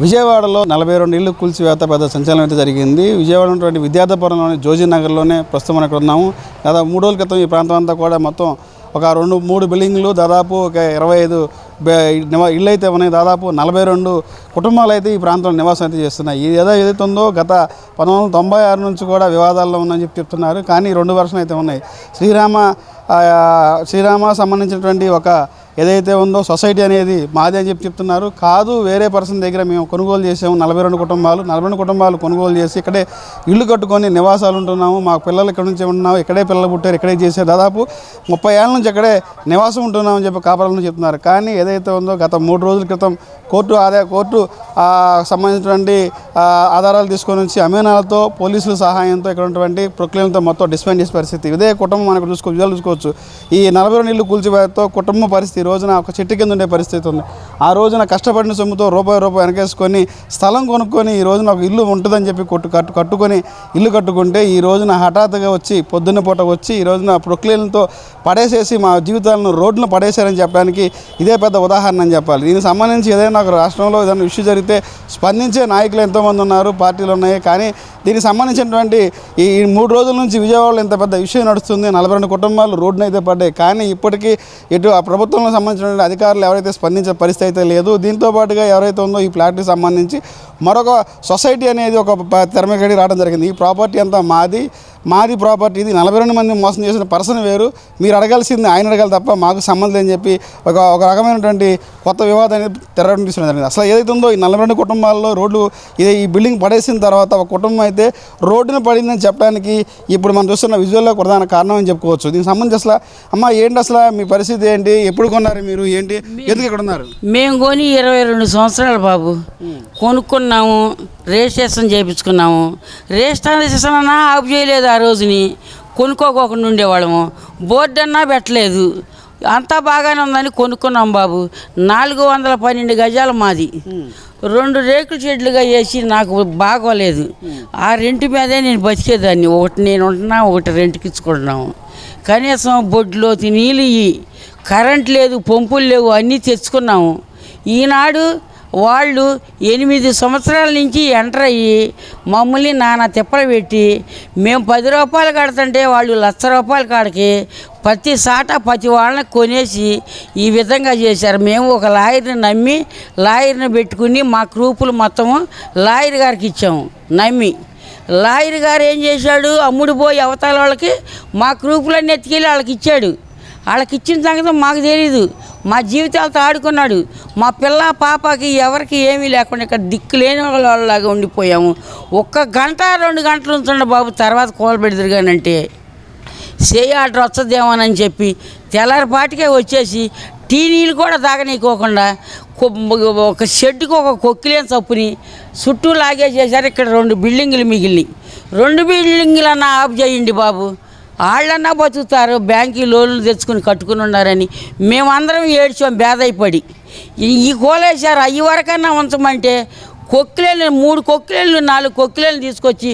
విజయవాడలో 42 ఇళ్లు కూల్చివేత పెద్ద సంచలనం అయితే జరిగింది. విజయవాడ ఉన్నటువంటి విద్యార్థిపురంలోని జోజీ నగర్లోనే ప్రస్తుతం మనం ఇక్కడ ఉన్నాము. దాదాపు 3 రోజుల క్రితం ఈ ప్రాంతం అంతా కూడా మొత్తం ఒక 2-3 బిల్డింగ్లు, దాదాపు ఒక 25 ఇళ్ళు అయితే ఉన్నాయి. దాదాపు 42 కుటుంబాలు అయితే ఈ ప్రాంతంలో నివాసం అయితే చేస్తున్నాయి. ఇది ఏదైతే ఉందో గత 1996 నుంచి కూడా వివాదాల్లో ఉందని చెప్తున్నారు. కానీ 2 వర్షాలు అయితే ఉన్నాయి. శ్రీరామ సంబంధించినటువంటి ఒక ఏదైతే ఉందో సొసైటీ అనేది మాది అని చెప్తున్నారు. కాదు, వేరే పర్సన్ దగ్గర మేము కొనుగోలు చేసాము. 42 కుటుంబాలు కొనుగోలు చేసి ఇక్కడే ఇల్లు కట్టుకొని నివాసాలు ఉంటున్నాము. మా పిల్లలు ఇక్కడ నుంచి ఉంటున్నాము, ఇక్కడే పిల్లలు పుట్టారు, ఇక్కడే చేశారు. దాదాపు 30 ఏళ్ళ నుంచి ఇక్కడే నివాసం ఉంటున్నామని చెప్పి కాపరాలను చెప్తున్నారు. కానీ ఏదైతే ఉందో గత 3 రోజుల క్రితం కోర్టు సంబంధించినటువంటి ఆధారాలు తీసుకొని వచ్చి అమీనాలతో పోలీసుల సహాయంతో ఇక్కడ ఉన్నటువంటి ప్రొక్లైన్లతో మొత్తం డిస్పెండ్ చేసే పరిస్థితి. ఇదే కుటుంబం మనకు చూసుకోవచ్చు. ఈ 42 ఇళ్ళు కూల్చివేతతో కుటుంబ పరిస్థితి రోజున ఒక చెట్టు కింద ఉండే పరిస్థితి ఉంది. ఆ రోజున కష్టపడిన సొమ్ముతో రూపాయి వెనకేసుకొని స్థలం కొనుక్కొని ఈ రోజున ఒక ఇల్లు ఉంటుందని చెప్పి కట్టుకొని ఇల్లు కట్టుకుంటే ఈ రోజున హఠాత్తుగా వచ్చి పొద్దున్న పూట వచ్చి ఈ రోజున ప్రొక్లైన్లతో పడేసేసి మా జీవితాలను రోడ్లను పడేశారని చెప్పడానికి ఇదే పెద్ద ఉదాహరణ అని చెప్పాలి. దీనికి సంబంధించి ఏదైనా ఒక రాష్ట్రంలో ఏదైనా ఇష్యూ జరిగితే స్పందించే నాయకులు ఎంతోమంది ఉన్నారు, పార్టీలు ఉన్నాయి. కానీ దీనికి సంబంధించినటువంటి ఈ 3 రోజుల నుంచి విజయవాడలో ఇంత పెద్ద విషయం నడుస్తుంది. 42 కుటుంబాలు రోడ్డున అయితే పడ్డాయి. కానీ ఇప్పటికీ ఇటు ఆ ప్రభుత్వంలో సంబంధించిన అధికారులు ఎవరైతే స్పందించే పరిస్థితి అయితే లేదు. దీంతో పాటుగా ఎవరైతే ఉందో ఈ ఫ్లాట్కి సంబంధించి మరొక సొసైటీ అనేది ఒక తెరమేకడి రావడం జరిగింది. ఈ ప్రాపర్టీ అంతా మాది ప్రాపర్టీ, ఇది 42 మంది మోసం చేసిన పర్సన్ వేరు, మీరు అడగాల్సింది ఆయన అడగాలి తప్ప మాకు సంబంధం అని చెప్పి ఒక రకమైనటువంటి కొత్త వివాదాన్ని తెరవడం తీసుకుని జరిగింది. అసలు ఏదైతే ఉందో ఈ 42 కుటుంబాల్లో ఈ బిల్డింగ్ పడేసిన తర్వాత ఒక కుటుంబం అయితే రోడ్డున పడిందని చెప్పడానికి ఇప్పుడు మనం చూస్తున్న విజువల్లో ప్రధాన కారణం అని చెప్పుకోవచ్చు. దీనికి సంబంధించి అసలు ఏంటి అసలు మీ పరిస్థితి ఏంటి, ఎప్పుడు కొన్నారు మీరు, ఏంటి, ఎందుకు ఇక్కడ ఉన్నారు? మేము కొని 22 సంవత్సరాలు బాబు కొనుక్కున్నాము, రిజిస్ట్రేషన్ చేయించుకున్నాము. రిజిస్ట్రేషన్ అన్నా ఆఫ్ చేయలేదు. ఆ రోజుని కొనుక్కోకుండా ఉండేవాళ్ళము, బోర్డు అన్నా పెట్టలేదు. అంతా బాగానే ఉందని కొనుక్కున్నాం బాబు. 412 గజాలు మాది. 2 రేకుల షెడ్లుగా వేసి నాకు బాగోలేదు. ఆ రెంట్ మీదే నేను బతికేదాన్ని. ఒకటి నేను ఉంటున్నా, ఒకటి రెంట్కి ఇచ్చుకుంటున్నాము. కనీసం బొడ్లో నీళ్ళు కరెంట్ లేదు, పంపులు లేవు, అన్నీ తెచ్చుకున్నాము. ఈనాడు వాళ్ళు 8 సంవత్సరాల నుంచి ఎంటర్ అయ్యి మమ్మల్ని నానా తిప్పలు పెట్టి మేము 10 రూపాయలు కడుతుంటే వాళ్ళు 1,00,000 రూపాయల కాడికి ప్రతి వాళ్ళని కొనేసి ఈ విధంగా చేశారు. మేము ఒక లాయర్ని నమ్మి లాయర్ని పెట్టుకుని మా ప్రూఫ్లు మొత్తము లాయర్ గారికి ఇచ్చాము. నమ్మి లాయర్ గారు ఏం చేశాడు, అమ్ముడు పోయి అవతల వాళ్ళకి మా ప్రూఫ్లన్నీ ఎత్తుకెళ్ళి వాళ్ళకి ఇచ్చాడు. వాళ్ళకి ఇచ్చిన సంగతి మాకు తెలీదు. మా జీవితాలతో ఆడుకున్నాడు. మా పిల్ల పాపకి ఎవరికి ఏమీ లేకుండా ఇక్కడ దిక్కు లేని వాళ్ళలాగా ఉండిపోయాము. 1 గంట 2 గంటలు ఉంటుండే బాబు, తర్వాత కోలబెడతారు కానంటే ఆర్డర్ వస్తుందేమోనని చెప్పి తెల్లారిపాటికే వచ్చేసి టీనీలు కూడా తాగనీకోకుండా ఒక షెడ్డుకు ఒక కొక్కిలేని చప్పుని చుట్టూ లాగేసేసారు. ఇక్కడ 2 బిల్డింగులు మిగిలినాయి. 2 బిల్డింగులన్నా ఆఫ్ చేయండి బాబు, వాళ్ళన్నా బతుకుతారు. బ్యాంకు లోన్లు తెచ్చుకుని కట్టుకుని ఉన్నారని మేమందరం ఏడ్చాం బేదైపడి. ఈ కోలేశారు. అయ్యి వరకన్నా ఉంచమంటే కొక్కిలేళ్ళు 3 కొక్కిలేళ్ళు 4 కొక్కిలేళ్ళు తీసుకొచ్చి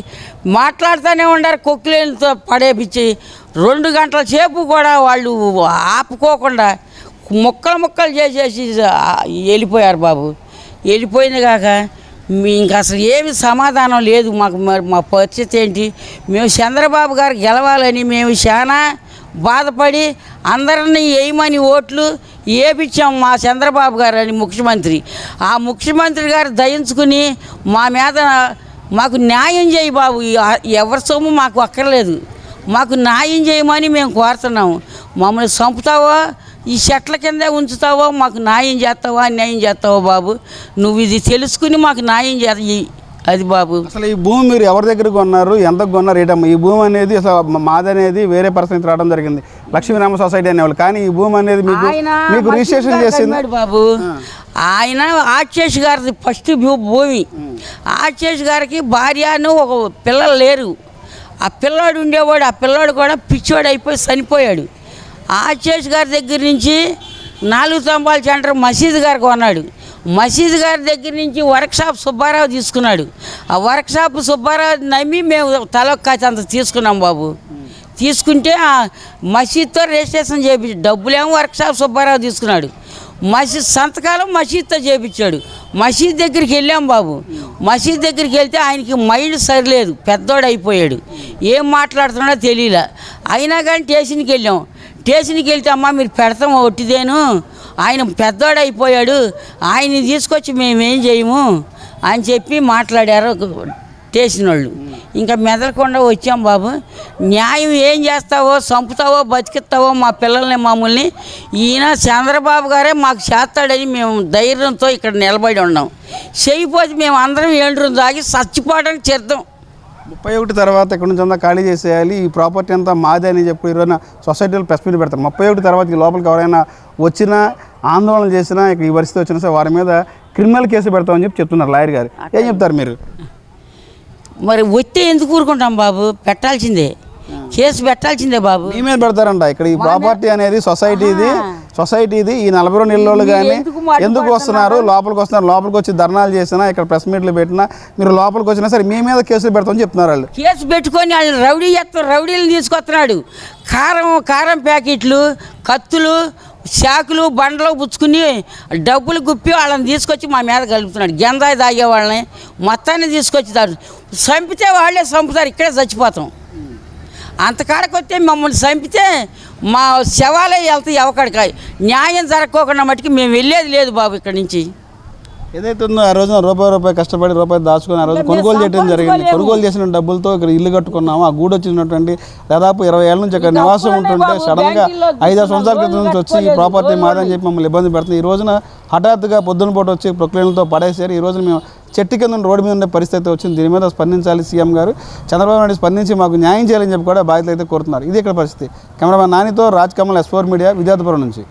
మాట్లాడుతూనే ఉండారు. కొక్కిలేళ్ళతో పడేపించి 2 గంటల సేపు కూడా వాళ్ళు ఆపుకోకుండా ముక్కలు చేసేసి వెళ్ళిపోయారు బాబు. వెళ్ళిపోయింది కాక ఇంకా అసలు ఏమి సమాధానం లేదు మాకు. మరి మా పరిస్థితి ఏంటి? మేము చంద్రబాబు గారు గెలవాలని మేము చాలా బాధపడి అందరినీ వేయమని ఓట్లు వేయించాం మా చంద్రబాబు గారు అని ముఖ్యమంత్రి. ఆ ముఖ్యమంత్రి గారు దయించుకుని మా మీద మాకు న్యాయం చేయి బాబు, ఎవరి సొమ్ము మాకు అక్కర్లేదు, మాకు న్యాయం చేయమని మేము కోరుతున్నాము. మమ్మల్ని చంపుతావో ఈ చెట్ల కిందే ఉంచుతావో, మాకు న్యాయం చేస్తావో బాబు, నువ్వు ఇది తెలుసుకుని మాకు న్యాయం చేయి అది బాబు. అసలు ఈ భూమి మీరు ఎవరి దగ్గర కొన్నారు, ఎంత కొన్నారు, ఏంటమ్మా? ఈ భూమి అనేది అసలు మాదనేది వేరే పర్సన్ రావడం జరిగింది, లక్ష్మీరామ సొసైటీ అనేవాళ్ళు. కానీ ఈ భూమి అనేది మీకు రిజిస్ట్రేషన్ చేసింది బాబు. ఆయన ఆర్చేష్ గారిది ఫస్ట్ భూమి. ఆర్చేష్ గారికి భార్యను ఒక పిల్లలు లేరు. ఆ పిల్లాడు ఉండేవాడు. ఆ పిల్లాడు కూడా పిచ్చోడు అయిపోయి చనిపోయాడు. ఆర్చేష్ గారి దగ్గర నుంచి 4 స్తంభాల సెంటర్ మసీద్ గారికి కొన్నాడు. మసీద్ గారి దగ్గర నుంచి వర్క్షాప్ సుబ్బారావు తీసుకున్నాడు. ఆ వర్క్షాప్ సుబ్బారావు నమ్మి మేము తలొక్కాచి అంత తీసుకున్నాం బాబు. తీసుకుంటే ఆ మసీద్తో రిజిస్ట్రేషన్ చేయించి డబ్బులేమో వర్క్షాప్ సుబ్బారావు తీసుకున్నాడు. సంతకాలం మసీద్తో చేపించాడు. మసీద్ దగ్గరికి వెళ్ళాం బాబు. మసీద్ దగ్గరికి వెళ్తే ఆయనకి మైండ్ సరిలేదు, పెద్దోడు అయిపోయాడు, ఏం మాట్లాడుతున్నాడో తెలియలే. అయినా కానీ స్టేషన్కి వెళ్ళాం. స్టేషన్కి వెళ్తే అమ్మ మీరు పెడతాం ఒట్టిదేను, ఆయన పెద్దోడు అయిపోయాడు, ఆయన్ని తీసుకొచ్చి మేమేం చేయము అని చెప్పి మాట్లాడారు స్టేషన్ వాళ్ళు. ఇంకా మెదలకుండా వచ్చాం బాబు. న్యాయం ఏం చేస్తావో, చంపుతావో బతికిస్తావో మా పిల్లల్ని మమ్మల్ని ఈయన చంద్రబాబు గారే మాకు చేస్తాడని మేము ధైర్యంతో ఇక్కడ నిలబడి ఉన్నాం. చేయకపోతే మేము అందరం 7 రోజులు దాగి చచ్చిపోవడానికి చేద్దాం. 31 తర్వాత ఇక్కడ నుంచి అంతా ఖాళీ చేసేయాలి, ఈ ప్రాపర్టీ అంతా మాదే అని చెప్పి ఈరోజు సొసైటీలో ప్రెస్ మీట్ పెడతారు. 31 తర్వాత ఈ లోపలికి ఎవరైనా వచ్చినా ఆందోళన చేసినా ఇక ఈ పరిస్థితి వచ్చినా సరే వారి మీద క్రిమినల్ కేసు పెడతామని చెప్పి చెప్తున్నారు లాయర్ గారు. ఏం చెప్తారు మీరు? మరి వస్తే ఎందుకు ఊరుకుంటాం బాబు, పెట్టాల్సిందే, కేసు పెట్టాల్సిందే బాబు. మీ మీద పెడతారంట. ఇక్కడ ఈ ప్రాపర్టీ అనేది సొసైటీది ఈ 42 ఇళ్ళు కానీ ఎందుకు వస్తున్నారు, లోపలికి వస్తున్నారు, లోపలికి వచ్చి ధర్నాలు చేసినా ఇక్కడ ప్రెస్ మీట్లు పెట్టినా మీరు లోపలికి వచ్చినా సరే మీ మీద కేసులు పెడతామని చెప్తున్నారు వాళ్ళు. కేసు పెట్టుకొని వాళ్ళు రౌడీలను తీసుకొస్తున్నాడు. కారం ప్యాకెట్లు, కత్తులు, శాకులు, బండలు పుచ్చుకుని డబ్బులు గుప్పి వాళ్ళని తీసుకొచ్చి మా మీద కలుపుతున్నాడు. గంజాయి తాగే వాళ్ళని మొత్తాన్ని తీసుకొచ్చి చంపితే వాళ్ళే చంపుతారు, ఇక్కడే చచ్చిపోతాం. అంతకాడకి వస్తే మమ్మల్ని చంపితే మా శవాలే వెళ్తాయి ఎవకాడికి. న్యాయం జరగకోకుండా మట్టుకు మేము వెళ్ళేది లేదు బాబు ఇక్కడి నుంచి. ఏదైతే ఉందో ఆ రోజున రూపాయి కష్టపడి రూపాయి దాచుకొని ఆ రోజు కొనుగోలు చేయడం జరిగింది. కొనుగోలు చేసిన డబ్బులతో ఇక్కడ ఇల్లు కట్టుకున్నాము. ఆ గూడు వచ్చినటువంటి దాదాపు 20 ఏళ్ళ నుంచి ఇక్కడ నివాసం ఉంటుంటే సడన్గా 5-6 సంవత్సరాల క్రితం నుంచి వచ్చి ఈ ప్రాపర్టీ మాదని చెప్పి మమ్మల్ని ఇబ్బంది పెడుతుంది. ఈ రోజున హఠాత్తుగా పొద్దున పూట వచ్చి ప్రొక్లైన్లతో పడేసారు. ఈ రోజున మేము చెట్టు కింద రోడ్డు మీద ఉండే పరిస్థితి వచ్చింది. దీని మీద స్పందించాలి సీఎం గారు, చంద్రబాబు నాయుడు స్పందించి మాకు న్యాయం చేయాలని చెప్పి కూడా బాధ్యతలు అయితే కోరుతున్నారు. ఇది ఇక్కడ పరిస్థితి. కెమెరామెన్ నానితో రాజ్ కమల్, S4 మీడియా, విద్యార్థిపురం నుంచి.